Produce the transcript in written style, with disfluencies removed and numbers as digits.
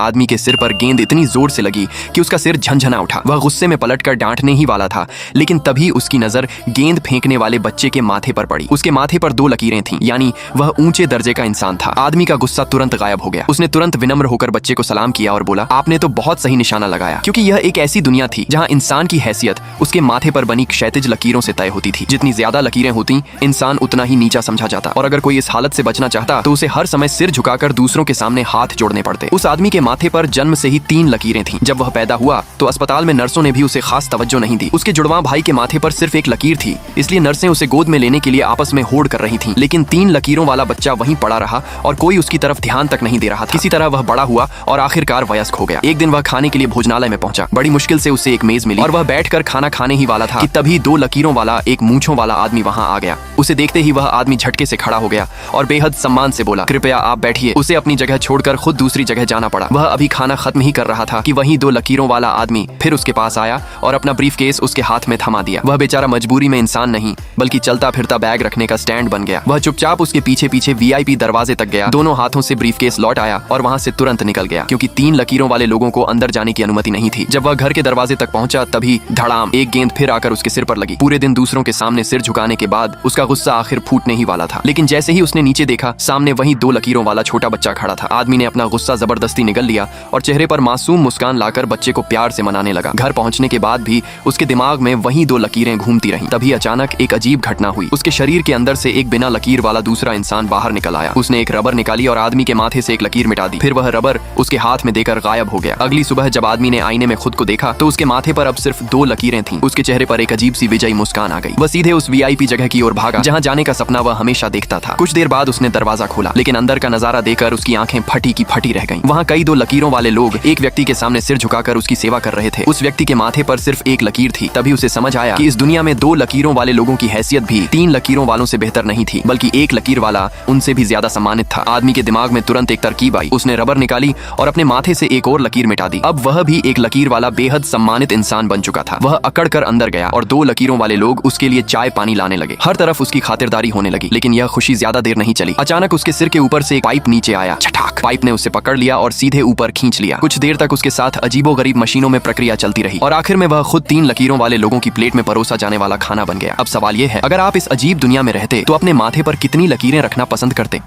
आदमी के सिर पर गेंद इतनी जोर से लगी कि उसका सिर झनझना उठा। वह गुस्से में पलटकर डांटने ही वाला था, लेकिन तभी उसकी नजर गेंद फेंकने वाले बच्चे के माथे पर पड़ी। उसके माथे पर 2 लकीरें थीं, यानी वह ऊंचे दर्जे का इंसान था। आदमी का गुस्सा तुरंत गायब हो गया। उसने तुरंत विनम्र होकर बच्चे को सलाम किया और बोला, आपने तो बहुत सही निशाना लगाया, क्योंकि यह एक ऐसी दुनिया थी जहां इंसान की हैसियत उसके माथे पर बनी क्षैतिज लकीरों से तय होती थी। जितनी ज्यादा लकीरें होती, इंसान उतना ही नीचा समझा जाता, और अगर कोई इस हालत से बचना चाहता तो उसे हर समय सिर झुकाकर दूसरों के सामने हाथ जोड़ने पड़ते। उस आदमी के माथे पर जन्म से ही 3 लकीरें थीं। जब वह पैदा हुआ तो अस्पताल में नर्सों ने भी उसे खास तवज्जो नहीं दी। उसके जुड़वां भाई के माथे पर सिर्फ 1 लकीर थी, इसलिए नर्सें उसे गोद में लेने के लिए आपस में होड़ कर रही थीं। लेकिन 3 लकीरों वाला बच्चा वहीं पड़ा रहा और कोई उसकी तरफ ध्यान तक नहीं दे रहा था। किसी तरह वह बड़ा हुआ और आखिरकार वयस्क हो गया। एक दिन वह खाने के लिए भोजनालय में पहुंचा। बड़ी मुश्किल से उसे एक मेज मिली और वह बैठकर खाना खाने ही वाला था कि तभी 2 लकीरों वाला एक मूंछों वाला आदमी वहां आ गया। उसे देखते ही वह आदमी झटके से खड़ा हो गया और बेहद सम्मान से बोला, कृपया आप बैठिए। उसे अपनी जगह छोड़कर खुद दूसरी जगह जाना पड़ा। वह अभी खाना खत्म ही कर रहा था कि वहीं 2 लकीरों वाला आदमी फिर उसके पास आया और अपना ब्रीफकेस उसके हाथ में थमा दिया। वह बेचारा मजबूरी में इंसान नहीं, बल्कि चलता फिरता बैग रखने का स्टैंड बन गया। वह चुपचाप उसके पीछे पीछे वीआईपी दरवाजे तक गया, दोनों हाथों से ब्रीफकेस लौट आया और वहां से तुरंत निकल गया, क्योंकि 3 लकीरों वाले लोगों को अंदर जाने की अनुमति नहीं थी। जब वह घर के दरवाजे तक पहुंचा तभी धड़ाम एक गेंद फिर आकर उसके सिर पर लगी। पूरे दिन दूसरों के सामने सिर झुकाने के बाद उसका गुस्सा आखिर फूटने ही वाला था। लेकिन जैसे ही उसने नीचे देखा, सामने वही 2 लकीरों वाला छोटा बच्चा खड़ा था। आदमी ने अपना गुस्सा जबरदस्ती निगल लिया और चेहरे पर मासूम मुस्कान लाकर बच्चे को प्यार से मनाने लगा। घर पहुंचने के बाद भी उसके दिमाग में वही 2 लकीरें घूमती रहीं। तभी अचानक एक अजीब घटना हुई। उसके शरीर के अंदर से एक बिना लकीर वाला दूसरा इंसान बाहर निकल आया। उसने एक रबर निकाली और आदमी के माथे से एक लकीर मिटा दी। फिर वह रबर उसके हाथ में देकर गायब हो गया। अगली सुबह जब आदमी ने आईने में खुद को देखा तो उसके माथे पर अब सिर्फ 2 लकीरें थीं। उसके चेहरे पर एक अजीब सी विजयी मुस्कान आ गई। वह सीधे उस वीआईपी जगह की ओर भागा जहां जाने का सपना वह हमेशा देखता था। कुछ देर बाद उसने दरवाजा खोला, लेकिन अंदर का नजारा देखकर उसकी आंखें फटी की फटी रह गईं। वहां कई 2 लकीरों वाले लोग एक व्यक्ति के सामने सिर झुकाकर उसकी सेवा कर रहे थे। उस व्यक्ति के माथे पर सिर्फ 1 लकीर थी। तभी उसे समझ आया कि इस दुनिया में 2 लकीरों वाले लोगों की हैसियत भी 3 लकीरों वालों से बेहतर नहीं थी, बल्कि 1 लकीर वाला उनसे भी ज्यादा सम्मानित था। आदमी के दिमाग में तुरंत एक तरकीब आई। उसने रबर निकाली और अपने माथे से एक और लकीर मिटा दी। अब वह भी 1 लकीर वाला बेहद सम्मानित इंसान बन चुका था। वह अकड़ कर अंदर गया और 2 लकीरों वाले लोग उसके लिए चाय पानी लाने लगे। हर तरफ उसकी खातिरदारी होने लगी। लेकिन यह खुशी ज्यादा देर नहीं चली। अचानक उसके सिर के ऊपर से एक पाइप नीचे आया। छठाक! पाइप ने उसे पकड़ लिया और सीधे ऊपर खींच लिया। कुछ देर तक उसके साथ अजीबोगरीब मशीनों में प्रक्रिया चलती रही और आखिर में वह खुद 3 लकीरों वाले लोगों की प्लेट में परोसा जाने वाला खाना बन गया। अब सवाल यह है, अगर आप इस अजीब दुनिया में रहते तो अपने माथे पर कितनी लकीरें रखना पसंद करते?